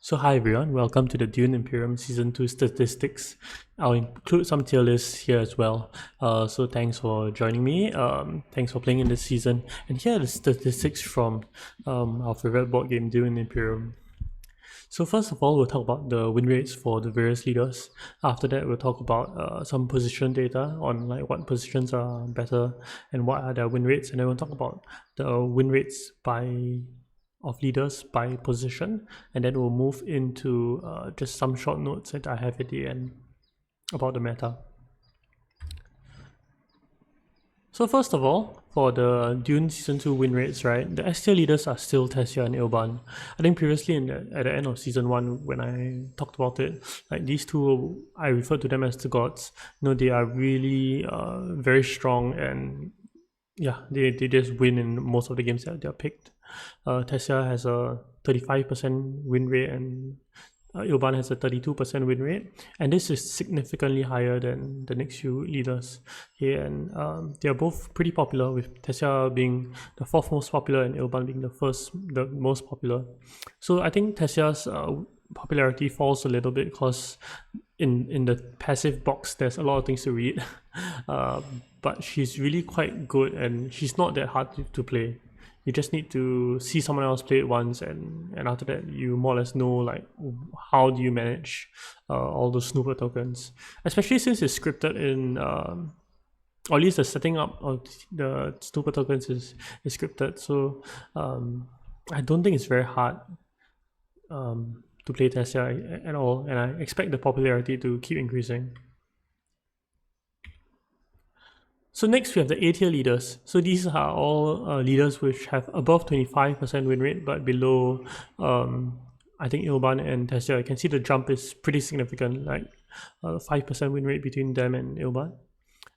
So hi everyone, welcome to the Dune Imperium Season 2 statistics. I'll include some tier lists here as well. So thanks for joining me, thanks for playing in this season. And here are the statistics from our favorite board game, Dune Imperium. So first of all, we'll talk about the win rates for the various leaders. After that, we'll talk about some position data on like what positions are better and what are their win rates. And then we'll talk about the win rates of leaders by position, and then we'll move into just some short notes that I have at the end about the meta. So first of all, for the Dune Season 2 win rates, right, the S tier leaders are still Tessia and Ilban. I think previously at the end of Season 1, when I talked about it, like these two, I referred to them as the gods. You know, they are really very strong, and yeah, they just win in most of the games that they're picked. Tessia has a 35% win rate and Ilban has a 32% win rate, and this is significantly higher than the next few leaders here, and they are both pretty popular, with Tessia being the fourth most popular and Ilban being the most popular. So I think Tessia's popularity falls a little bit because in the passive box there's a lot of things to read, but she's really quite good and she's not that hard to play. You just need to see someone else play it once, and after that you more or less know like how do you manage all those snooper tokens, especially since it's scripted in or at least the setting up of the snooper tokens is scripted. So I don't think it's very hard to play Tessia at all, and I expect the popularity to keep increasing. So next we have the A tier leaders. So these are all leaders which have above 25% win rate but below I think Ilban and Tessia. You can see the jump is pretty significant, like 5% win rate between them and Ilban.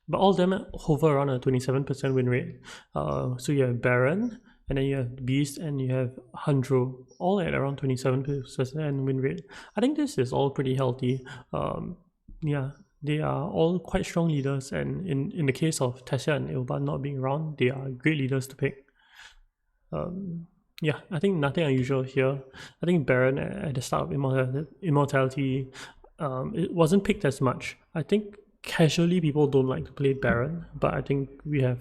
But all of them hover around a 27% win rate. So you have Baron, and then you have Beast, and you have Handro, all at around 27% win rate. I think this is all pretty healthy. Yeah, they are all quite strong leaders, and in the case of Tessia and Ilban not being around, they are great leaders to pick. Yeah, I think nothing unusual here. I think Baron at the start of Immortality, it wasn't picked as much. I think casually people don't like to play Baron, but I think we have,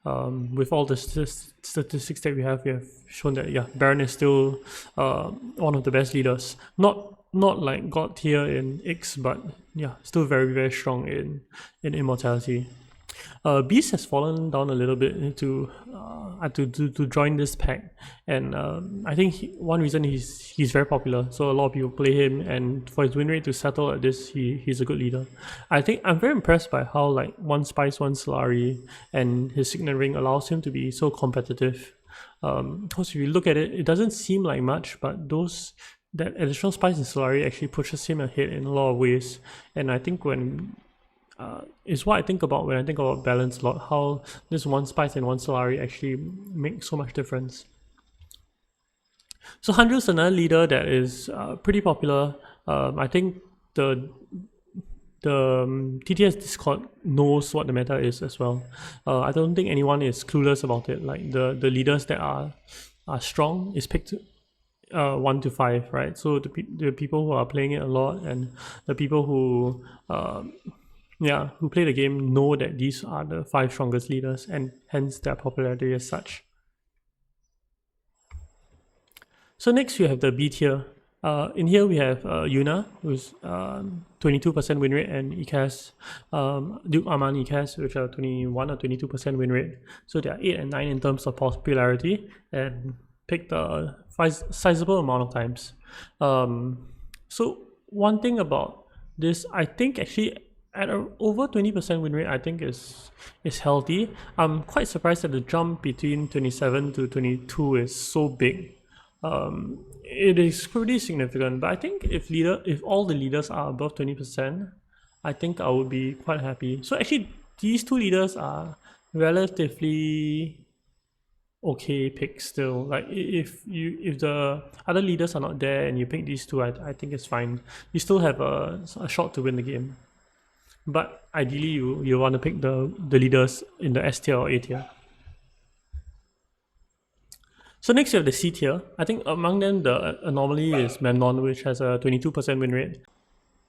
with all the statistics that we have shown that yeah, Baron is still one of the best leaders. Not like God tier in X, but yeah, still very, very strong in Immortality. Beast has fallen down a little bit to join this pack, and I think one reason he's very popular, so a lot of people play him, and for his win rate to settle at this, he's a good leader. I think I'm very impressed by how like one Spice, one Solari, and his Signet Ring allows him to be so competitive. Because if you look at it, it doesn't seem like much, but that additional Spice and Solari actually pushes him ahead in a lot of ways, and I think is what I think about when I think about balance a lot, how this one Spice and one Solari actually make so much difference. So Handro is another leader that is pretty popular. I think the TTS Discord knows what the meta is as well. I don't think anyone is clueless about it. Like the leaders that are strong is picked 1 to 5, right? So the people who are playing it a lot and the people who play the game know that these are the 5 strongest leaders, and hence their popularity as such. So next we have the B tier. In here we have Yuna, who's 22% win rate, and Ikas, Duke Arman Ikas, which are 21 or 22% win rate. So they are 8 and 9 in terms of popularity, and picked a sizable amount of times. So one thing about this, I think actually at over 20% win rate, I think is healthy. I'm quite surprised that the jump between 27 to 22 is so big. It is pretty significant, but I think if all the leaders are above 20%, I think I would be quite happy. So actually, these two leaders are relatively okay picks still. Like if the other leaders are not there and you pick these two, I think it's fine. You still have a shot to win the game, but ideally you want to pick the leaders in the S tier or A tier. So next you have the C tier. I think among them the anomaly is Memnon, which has a 22% win rate.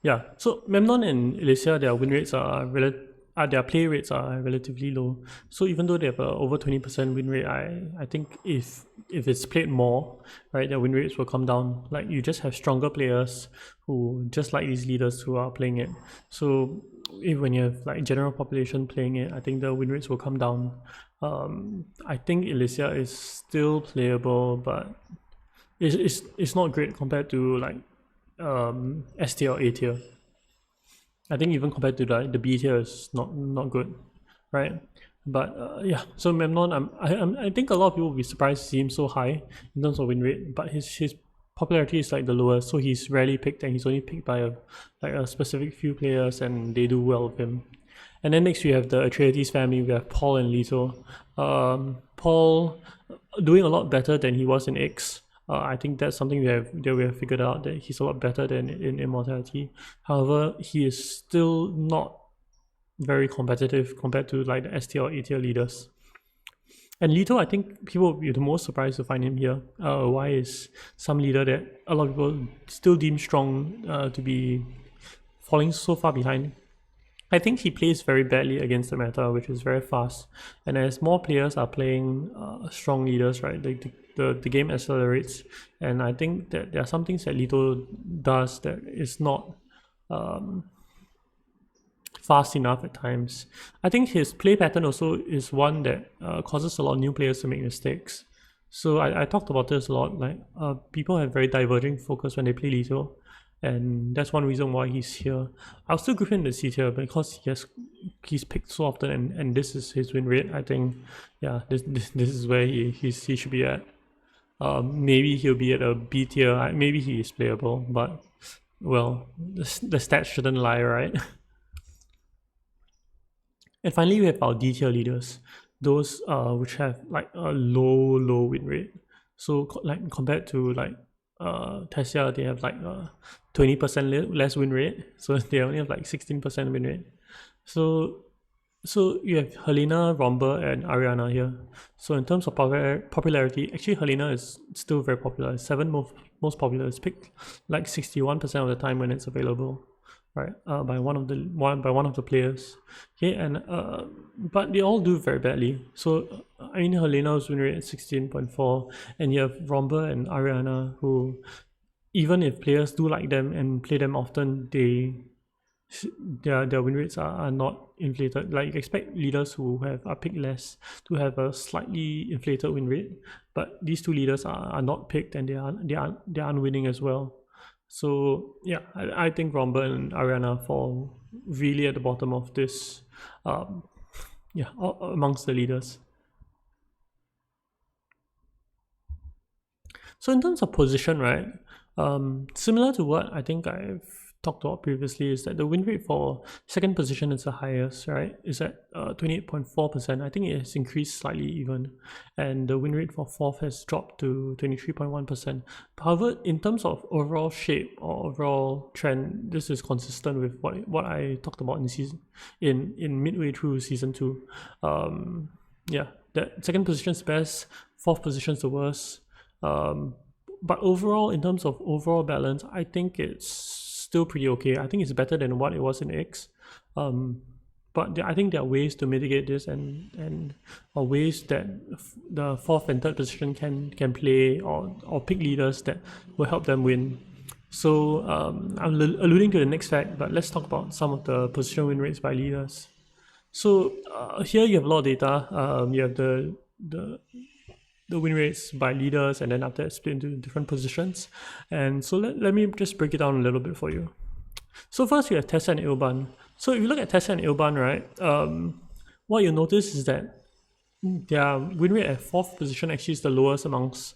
Yeah, so Memnon and Elysia, their win rates their play rates are relatively low. So even though they have a over 20% win rate, I think if it's played more, right, their win rates will come down. Like you just have stronger players who just like these leaders who are playing it. So if when you have like general population playing it, I think the win rates will come down. I think Elysia is still playable, but it's not great compared to like S tier or A tier. I think even compared to the B tier is not good, right? But yeah, so Memnon, I think a lot of people will be surprised to see him so high in terms of win rate, but his popularity is like the lowest, so he's rarely picked, and he's only picked by a specific few players, and they do well with him. And then next we have the Atreides family. We have Paul and Leto. Paul doing a lot better than he was in X. I think that's something we have figured out, that he's a lot better than in Immortality. However, he is still not very competitive compared to like the S tier or A tier leaders. And Leto, I think people will be the most surprised to find him here. Why is some leader that a lot of people still deem strong to be falling so far behind? I think he plays very badly against the meta, which is very fast. And as more players are playing strong leaders, right, the game accelerates. And I think that there are some things that Leto does that is not fast enough at times. I think his play pattern also is one that causes a lot of new players to make mistakes. So I talked about this a lot. Like people have very diverging focus when they play Leto, and that's one reason why he's here. I'll still give him the C tier because he's picked so often, and this is his win rate. I think, yeah, this is where he should be at. Maybe he'll be at a B tier. Maybe he is playable, but well, the stats shouldn't lie, right? And finally, we have our D tier leaders, those which have like a low win rate. So like compared to like Tessia, they have like 20% less win rate. So they only have like 16% win rate. So you have Helena, Romber, and Ariana here. So in terms of popularity, actually Helena is still very popular. It's most popular. It's picked like 61% of the time when it's available, right? By one of the players. Okay, and but they all do very badly. So I mean, Helena's win rate is 16.4, and you have Romber and Ariana, who even if players do like them and play them often, their win rates are not inflated. Like you expect leaders who are picked less to have a slightly inflated win rate, but these two leaders are not picked, and they are unwinning as well. So yeah, I think Romber and Ariana fall really at the bottom of this, amongst the leaders. So in terms of position, right, similar to what I think I've talked about previously, is that the win rate for second position is the highest, right? It's at 28.4%. I think it has increased slightly even, and the win rate for fourth has dropped to 23.1%. However, in terms of overall shape or overall trend, this is consistent with what I talked about in midway through season 2. Yeah, that second position is best, fourth position is the worst. But overall, in terms of overall balance, I think it's still pretty okay. I think it's better than what it was in X. But I think there are ways to mitigate this, and ways that the fourth and third position can play or pick leaders that will help them win. So I'm alluding to the next fact, but let's talk about some of the position win rates by leaders. So here you have a lot of data. You have the win rates by leaders, and then after that split into different positions. And so let me just break it down a little bit for you. So first we have Tessia and Ilban. So if you look at Tessia and Ilban, right, what you'll notice is that their win rate at fourth position actually is the lowest amongst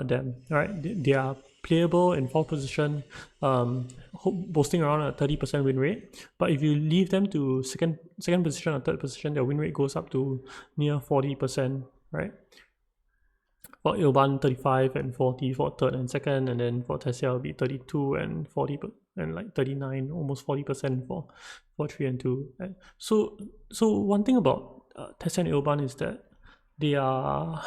them, right? They are playable in fourth position, boasting around a 30% win rate. But if you leave them to second position or third position, their win rate goes up to near 40%, right? For Ilban, 35 and 40 for third and second, and then for Tessia will be 32 and 40 and like 39, almost 40% for 3 and 2. So one thing about Tessia and Ilban is that they are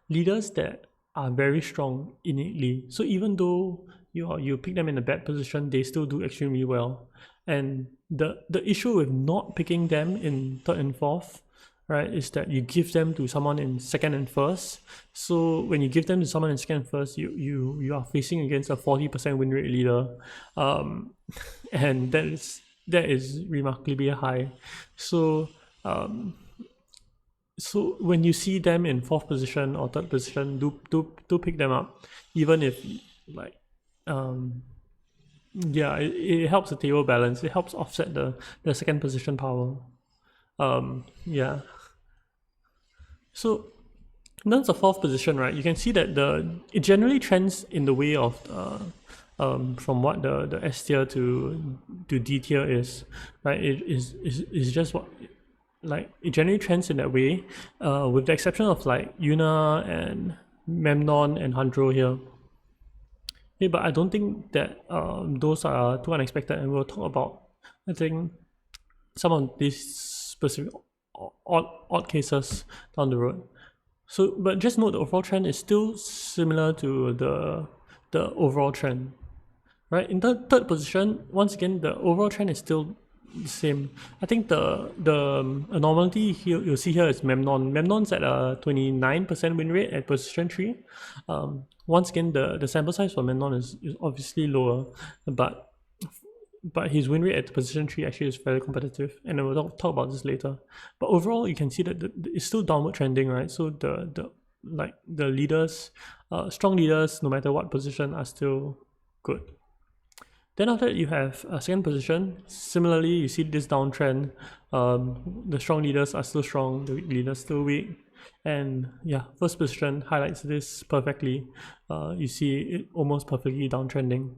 leaders that are very strong innately. So even though you pick them in a bad position, they still do extremely well. And the issue with not picking them in third and fourth, right, is that you give them to someone in second and first. So when you give them to someone in second and first, you are facing against a 40% win rate leader, and that is remarkably high. So so when you see them in fourth position or third position, do pick them up, even if like yeah, it helps the table balance. It helps offset the second position power. Yeah. So in terms of fourth position, right, you can see that it generally trends in the way of from what the S tier to D tier is, right? It is just what, like, it generally trends in that way, with the exception of like Yuna and Memnon and Handro here. Yeah, but I don't think that those are too unexpected, and we'll talk about, I think, some of these specific odd cases down the road. So, but just note the overall trend is still similar to the overall trend, right? In the third position, once again, the overall trend is still the same. I think the anomaly here you'll see here is Memnon. Memnon's at a 29% win rate at position 3. Once again, the sample size for Memnon is obviously lower, but his win rate at position 3 actually is fairly competitive, and we'll talk about this later. But overall, you can see that it's still downward trending, right? So the leaders, strong leaders, no matter what position, are still good. Then after that, you have a second position. Similarly, you see this downtrend. The strong leaders are still strong, the weak leaders still weak. And yeah, first position highlights this perfectly. You see it almost perfectly downtrending.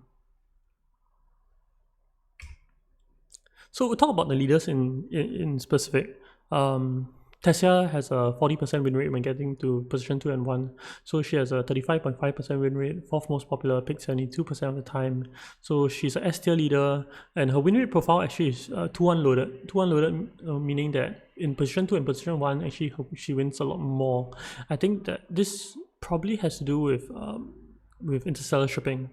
So we'll talk about the leaders in specific. Tessia has a 40% win rate when getting to position 2 and 1. So she has a 35.5% win rate, fourth most popular, picked 72% of the time. So she's a S tier leader, and her win rate profile actually is 2-1 loaded. 2-1 loaded, meaning that in position 2 and position 1, actually she wins a lot more. I think that this probably has to do with interstellar shipping.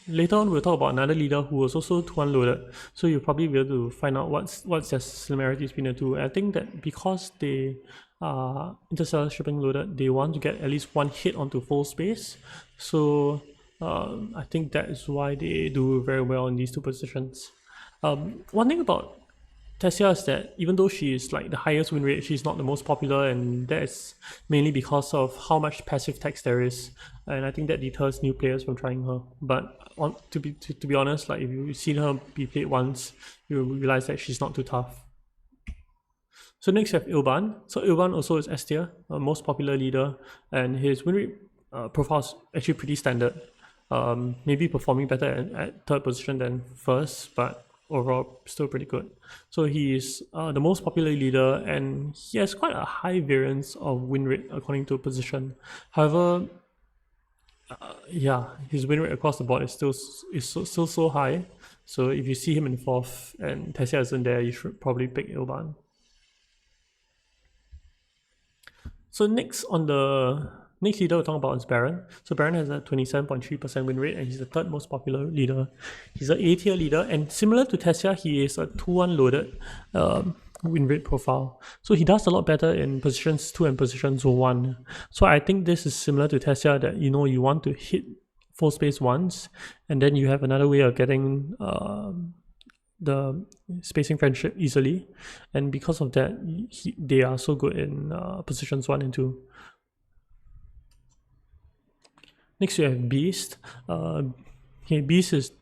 Later on, we'll talk about another leader who was also 2-1 loaded, so you'll probably be able to find out what's the similarities between the two. I think that because they are interstellar shipping loaded, they want to get at least one hit onto full space. So I think that is why they do very well in these two positions. One thing about Tessia is that even though she is like the highest win rate, she's not the most popular, and that's mainly because of how much passive text there is, and I think that deters new players from trying her. But to be honest, like if you've seen her be played once, you realize that she's not too tough. So next we have Ilban. So Ilban also is S tier, most popular leader, and his win rate profile is actually pretty standard. Maybe performing better at third position than first, but overall still pretty good. So he is the most popular leader, and he has quite a high variance of win rate according to position. However, yeah, his win rate across the board is still so high. So if you see him in fourth and Tessia isn't there, you should probably pick Ilban. So next leader we'll talk about is Baron. So Baron has a 27.3% win rate, and he's the third most popular leader. He's an A tier leader, and similar to Tessia, he is a 2-1 loaded win rate profile. So he does a lot better in positions 2 and positions 1. So I think this is similar to Tessia, that you want to hit full space once, and then you have another way of getting the spacing friendship easily, and because of that, they are so good in positions 1 and 2. Next we have Beast. Beast is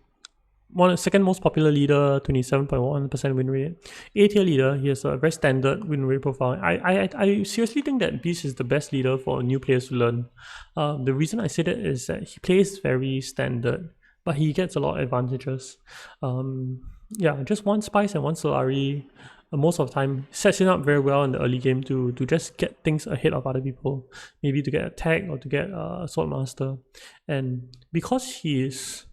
second most popular leader, 27.1% win rate. A tier leader, he has a very standard win rate profile. I seriously think that Beast is the best leader for new players to learn. The reason I say that is that he plays very standard, but he gets a lot of advantages. Yeah, just one Spice and one Solari most of the time sets him up very well in the early game to just get things ahead of other people, maybe to get a tag or to get a Sword Master. And because he is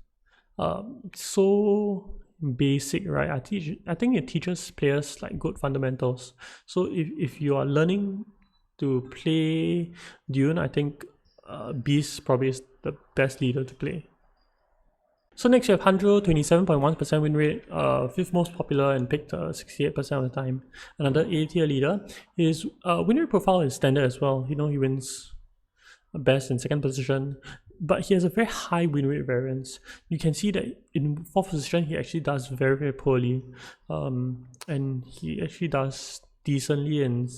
so basic, right, I think it teaches players like good fundamentals. So if you are learning to play Dune, I think Beast probably is the best leader to play. So next you have Handro, 27.1% win rate, 5th most popular and picked 68% of the time. Another A tier leader. His win rate profile is standard as well. You know, he wins best in 2nd position, but he has a very high win rate variance. You can see that in 4th position he actually does very, very poorly, and he actually does decently in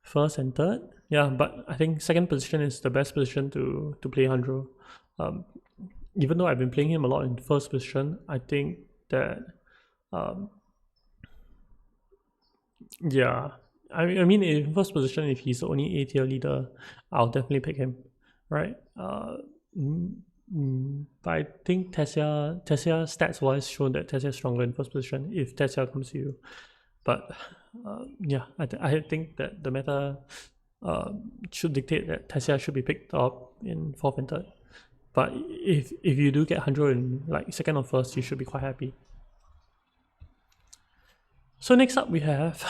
1st and 3rd. Yeah, but I think 2nd position is the best position to play Handro. Even though I've been playing him a lot in 1st position, I think that yeah, I mean in 1st position, if he's the only A tier leader, I'll definitely pick him, right? But I think Tessia stats wise show that Tessia is stronger in 1st position if Tessia comes to you. But yeah, I think that the meta should dictate that Tessia should be picked up in 4th and 3rd. But if you do get 100 in like 2nd or 1st, you should be quite happy. So next up we have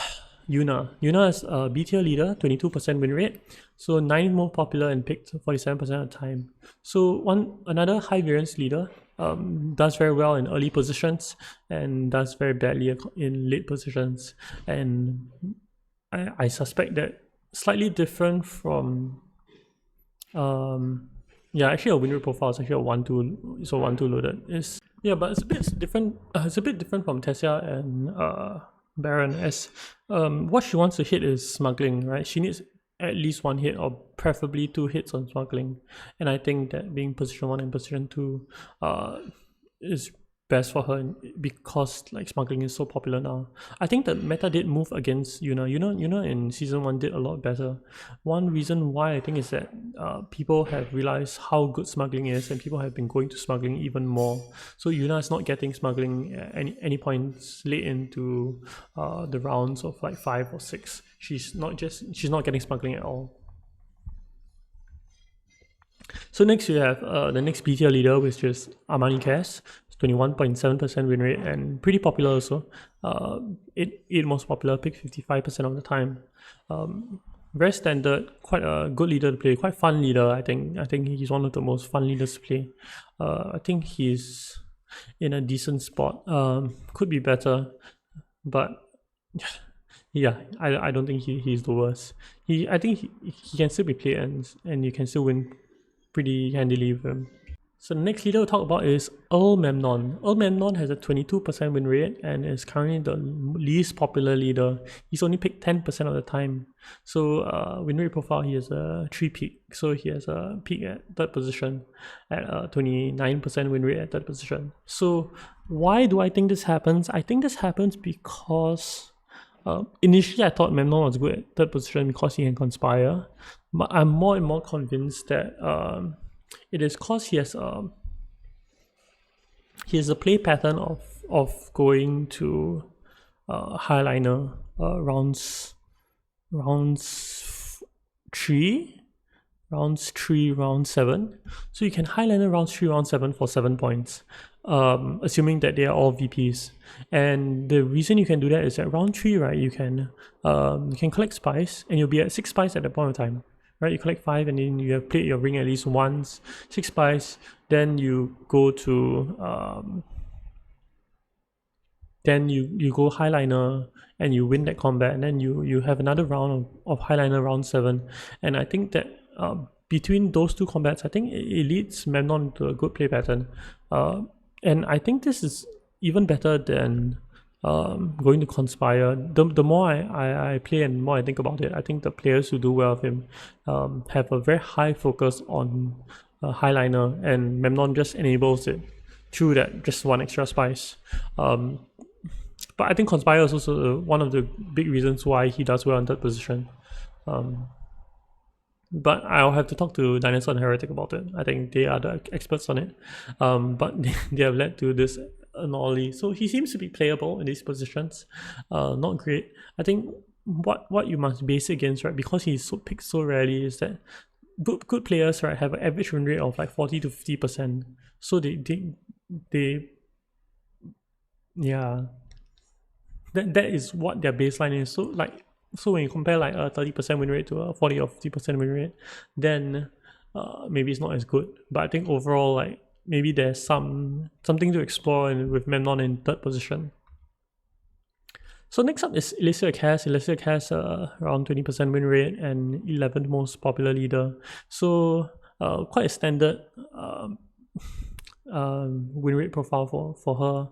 Yuna. Yuna is a B tier leader, 22% win rate. So 9th most popular and picked 47% of the time. So another high variance leader, does very well in early positions and does very badly in late positions. And I suspect that slightly different from yeah, actually a win rate profile is actually a 1-2, so 1-2 loaded. But it's a bit different. It's a bit different from Tessia and Baron, as what she wants to hit is smuggling, right? She needs at least 1 hit or preferably 2 hits on smuggling, and I think that being position 1 and position 2 is best for her because like smuggling is so popular now. I think the meta did move against Yuna. Yuna in season 1 did a lot better. One reason why I think is that people have realized how good smuggling is, and people have been going to smuggling even more. So Yuna is not getting smuggling at any points late into the rounds of like 5 or 6. She's not getting smuggling at all. So next you have the next B tier leader, which is Armani Cass. 21.7% win rate and pretty popular also. Eight most popular, pick 55% of the time. Very standard, quite a good leader to play, quite fun leader. I think he's one of the most fun leaders to play. I think he's in a decent spot. Could be better, but yeah, I don't think he's the worst. I think he can still be played and you can still win pretty handily with him. So the next leader we'll talk about is Memnon. Memnon has a 22% win rate and is currently the least popular leader. He's only picked 10% of the time. So win rate profile, he has a 3 peak. So he has a peak at 3rd position at 29% win rate at 3rd position. So why do I think this happens? I think this happens because initially I thought Memnon was good at 3rd position because he can conspire. But I'm more and more convinced that it is because he has a play pattern of going to highliner rounds 3, round 7. So you can highliner rounds 3, round 7 for 7 points, assuming that they are all VPs. And the reason you can do that is that round 3, right, you can collect spice and you'll be at 6 spice at that point of time. Right, you collect 5 and then you have played your ring at least once, 6 spice, then you go to then you go highliner and you win that combat, and then you have another round of highliner round 7. And I think that between those 2 combats, I think it leads Memnon to a good play pattern, and I think this is even better than going to conspire. The more I play and more I think about it, I think the players who do well with him have a very high focus on highliner, and Memnon just enables it through that just 1 extra spice. But I think conspire is also one of the big reasons why he does well in 3rd position. But I'll have to talk to Dinosaur and Heretic about it. I think they are the experts on it. But they have led to this anomaly. So he seems to be playable in these positions. Not great. I think what you must base it against, right, because he's so picked so rarely, is that good players, right, have an average win rate of like 40 to 50%. So they yeah, that is what their baseline is. So like So when you compare like a 30% win rate to a 40 or 50% win rate, then maybe it's not as good. But I think overall, like maybe there's something to explore with Memnon in third position. So next up is Elysia Cass. Elysia Cass around 20% win rate and 11th most popular leader. So quite a standard win rate profile for her.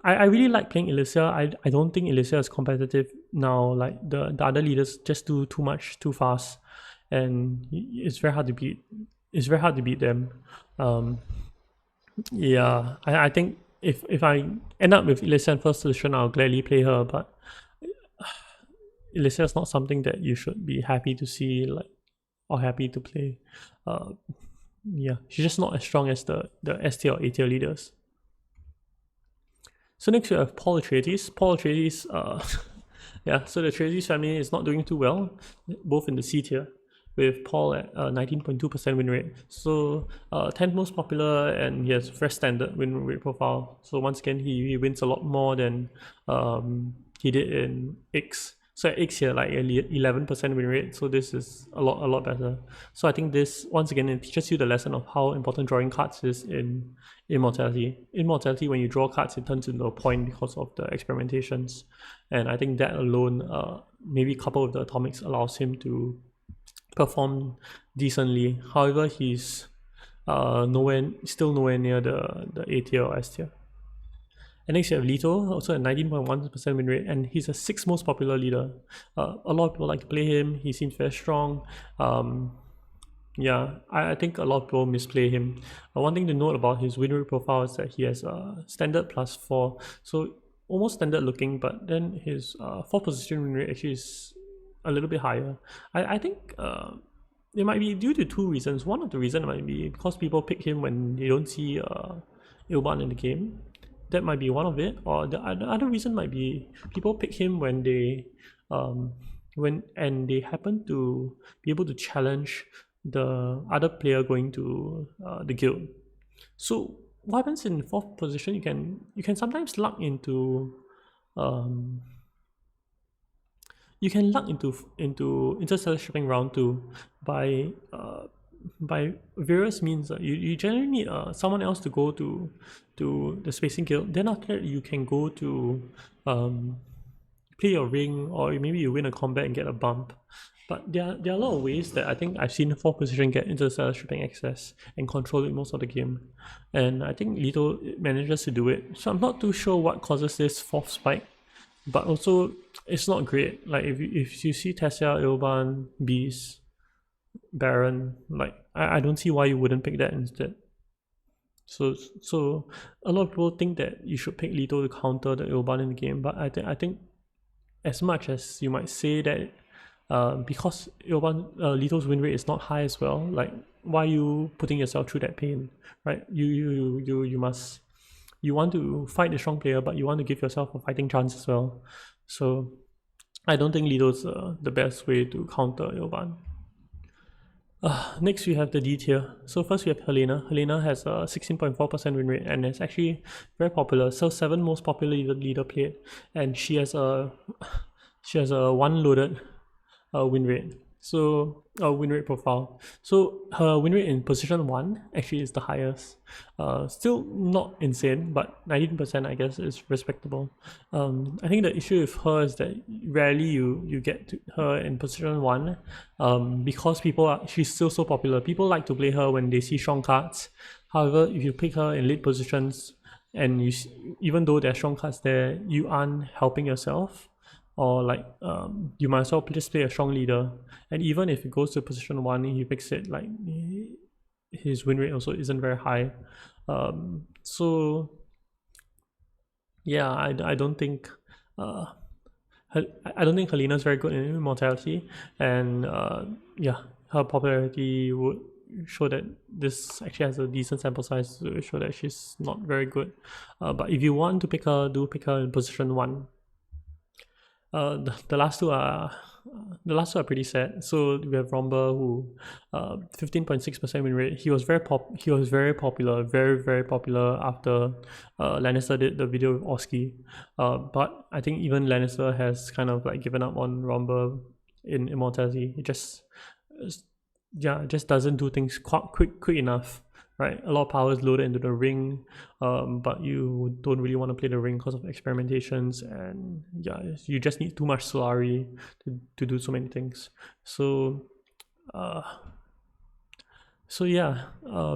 I really like playing Elysia. I don't think Elysia is competitive now. Like the other leaders just do too much too fast, and it's very hard to beat. It's very hard to beat them. Yeah, I think if I end up with Elysia in first position, I'll gladly play her. But Elysia is not something that you should be happy to see, like, or happy to play. Yeah, she's just not as strong as the S tier or A tier leaders. So next we have Paul Atreides. Paul Atreides, yeah, so the Atreides family is not doing too well, both in the C tier, with Paul at 19.2% win rate. So 10th most popular, and he has fresh standard win rate profile. So once again, he wins a lot more than he did in X. So at X here, like 11% win rate. So this is a lot better. So I think this, once again, it teaches you the lesson of how important drawing cards is in Immortality. Immortality, when you draw cards, it turns into a point because of the experimentations. And I think that alone, maybe coupled with the atomics, allows him to perform decently. However, he's still nowhere near the A tier or S tier. And next you have Leto, also at 19.1% win rate, and he's the 6th most popular leader. A lot of people like to play him. He seems very strong. Yeah, I think a lot of people misplay him. One thing to note about his win rate profile is that he has standard +4, so almost standard looking, but then his 4th position win rate actually is a little bit higher. I think it might be due to two reasons. One of the reasons might be because people pick him when they don't see Ilban in the game. That might be one of it, or the other reason might be people pick him when they they happen to be able to challenge the other player going to the guild. So what happens in 4th position? You can sometimes luck into interstellar shipping round 2 by various means. You generally need someone else to go to the spacing guild. Then after that, you can go to play your ring, or maybe you win a combat and get a bump. But there are a lot of ways that I think I've seen 4th position get interstellar shipping access and control it most of the game. And I think Leto manages to do it. So I'm not too sure what causes this 4th spike. But also, it's not great. Like if you see Tessia, Ilban, Beast, Baron, like I don't see why you wouldn't pick that instead. So a lot of people think that you should pick Leto to counter the Ilban in the game, but I think as much as you might say that because Leto's win rate is not high as well, like why are you putting yourself through that pain, right? You want to fight the strong player, but you want to give yourself a fighting chance as well. So I don't think Leto's the best way to counter Ilban. Next we have the D tier. So first we have Helena. Helena has a 16.4% win rate and is actually very popular. So 7th most popular leader played, and she has a 1 loaded win rate. So win rate profile. So her win rate in position 1 actually is the highest. Still not insane, but 19% I guess is respectable. I think the issue with her is that rarely you get to her in position 1 because she's still so popular. People like to play her when they see strong cards. However, if you pick her in late positions and even though there are strong cards there, you aren't helping yourself. Or like you might as well just play a strong leader, and even if it goes to position 1, he picks it, like his win rate also isn't very high. So yeah, I don't think Helena is very good in Immortality, and yeah, her popularity would show that this actually has a decent sample size to show that she's not very good. But if you want to pick her, do pick her in position 1. The last two are pretty sad. So we have Romba, who 15.6% win rate. He was very popular, very popular after Lannister did the video with Oski. But I think even Lannister has kind of like given up on Romba in Immortality. It just doesn't do things quick enough, right? A lot of power is loaded into the ring, but you don't really want to play the ring because of experimentations, and yeah, you just need too much Solari to do so many things. So yeah,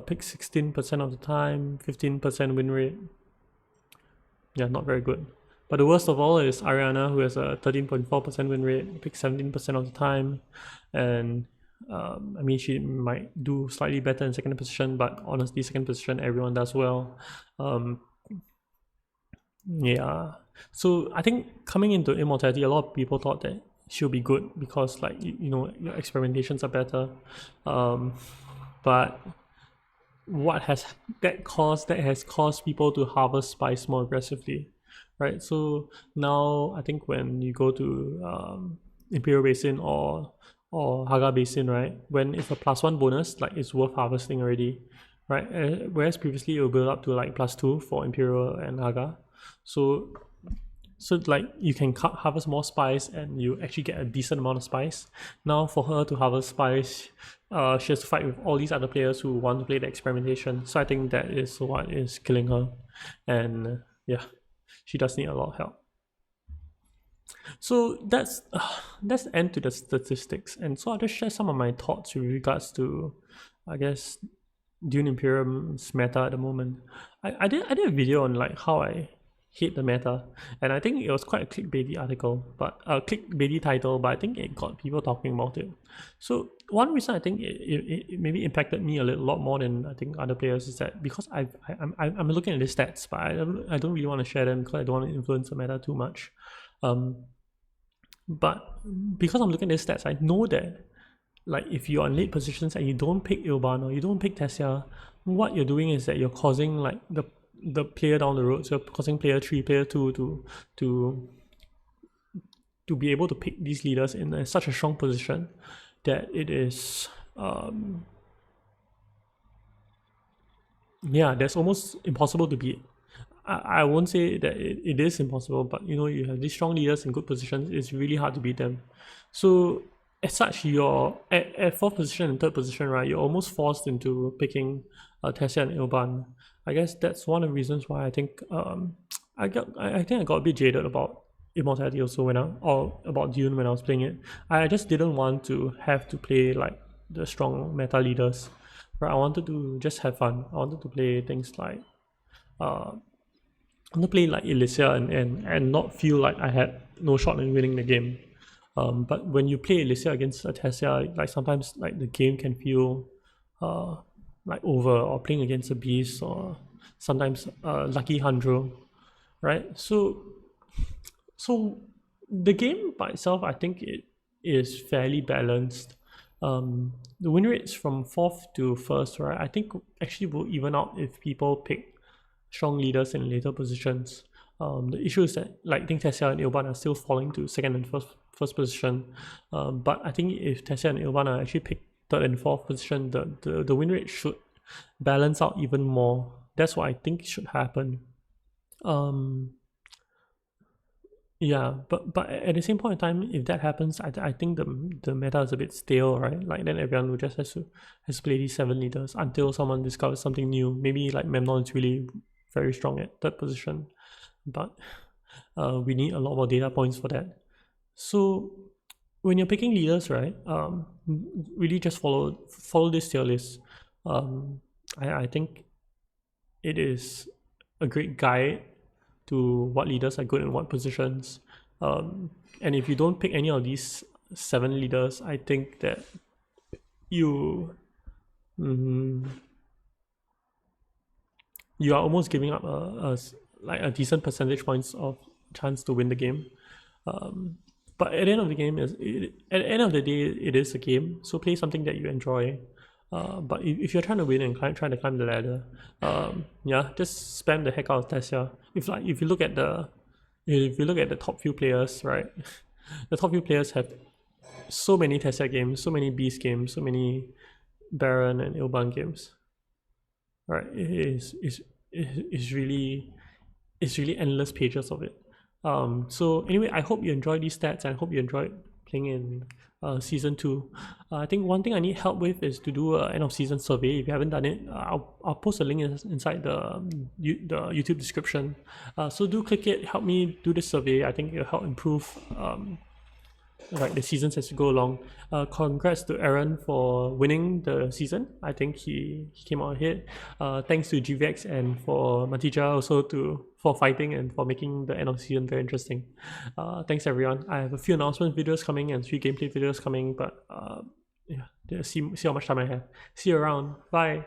pick 16% of the time, 15% win rate. Yeah, not very good. But the worst of all is Ariana, who has a 13.4% win rate, pick 17% of the time, and I mean, she might do slightly better in second position, but honestly, second position everyone does well. Yeah. So I think coming into Immortality, a lot of people thought that she'll be good because, like, you know, your experimentations are better. But what has that has caused people to harvest spice more aggressively, right? So now I think when you go to Imperial Basin or Haga Basin, right, when it's a +1 bonus, like, it's worth harvesting already, right? Whereas previously it will build up to like +2 for Imperial and Haga. So like, you can harvest more spice and you actually get a decent amount of spice. Now for her to harvest spice, she has to fight with all these other players who want to play the experimentation. So I think that is what is killing her, and yeah, she does need a lot of help. So that's the end to the statistics, and so I'll just share some of my thoughts with regards to, I guess, Dune Imperium's meta at the moment. I did a video on like how I hate the meta, and I think it was quite a clickbaity article, but a clickbaity title, but I think it got people talking about it. So one reason I think it maybe impacted me a lot more than I think other players is that because I'm looking at the stats, but I don't really want to share them because I don't want to influence the meta too much. But because I'm looking at the stats, I know that, like, if you're on late positions and you don't pick Ilban or you don't pick Tessia, what you're doing is that you're causing, like, the player down the road, so you're causing player 3, player 2 to be able to pick these leaders in such a strong position that it is yeah, that's almost impossible to beat. I won't say that it is impossible, but you know, you have these strong leaders in good positions, it's really hard to beat them. So as such, you're at fourth position and third position, right? You're almost forced into picking Tessia and Ilban. I guess that's one of the reasons why I think I think I got a bit jaded about Immortality also or about Dune when I was playing it. I just didn't want to have to play like the strong meta leaders. Right? I wanted to just have fun. I wanted to play things like I want to play like Elysia and not feel like I had no shot in winning the game. But when you play Elysia against a Tessia, like, sometimes like the game can feel like over, or playing against a beast, or sometimes Lucky Handro, right? So the game by itself, I think it is fairly balanced. The win rates from 4th to 1st, right, I think actually will even out if people pick strong leaders in later positions. The issue is that, like, I think Tessia and Ilban are still falling to 2nd and first position. But I think if Tessia and Ilban are actually picked 3rd and 4th position, the win rate should balance out even more. That's what I think should happen. Yeah, but at the same point in time, if that happens, I think the meta is a bit stale, right? Like, then everyone will just has to play these 7 leaders until someone discovers something new. Maybe like Memnon is really very strong at 3rd position, but we need a lot more data points for that. So when you're picking leaders, right, really just follow this tier list. I think it is a great guide to what leaders are good in what positions. And if you don't pick any of these 7 leaders, I think that you you are almost giving up a decent percentage points of chance to win the game. But at the end of the game, at the end of the day, it is a game. So play something that you enjoy. But if you're trying to win and trying to climb the ladder, yeah, just spam the heck out of Tessia. If you look at the if you look at the top few players, right, the top few players have so many Tessia games, so many Beast games, so many Baron and Ilban games. Right, it's really endless pages of it. So anyway, I hope you enjoyed these stats, and I hope you enjoyed playing in season 2. I think one thing I need help with is to do an end of season survey. If you haven't done it, I'll post a link inside the YouTube description. So do click it, help me do this survey. I think it'll help improve like the seasons as you go along. Congrats to Aaron for winning the season. I think he came out ahead. Thanks to GVX and for Matija also for fighting and for making the end of the season very interesting. Thanks everyone. I have a few announcement videos coming and 3 gameplay videos coming, but yeah, see how much time I have. See you around. Bye.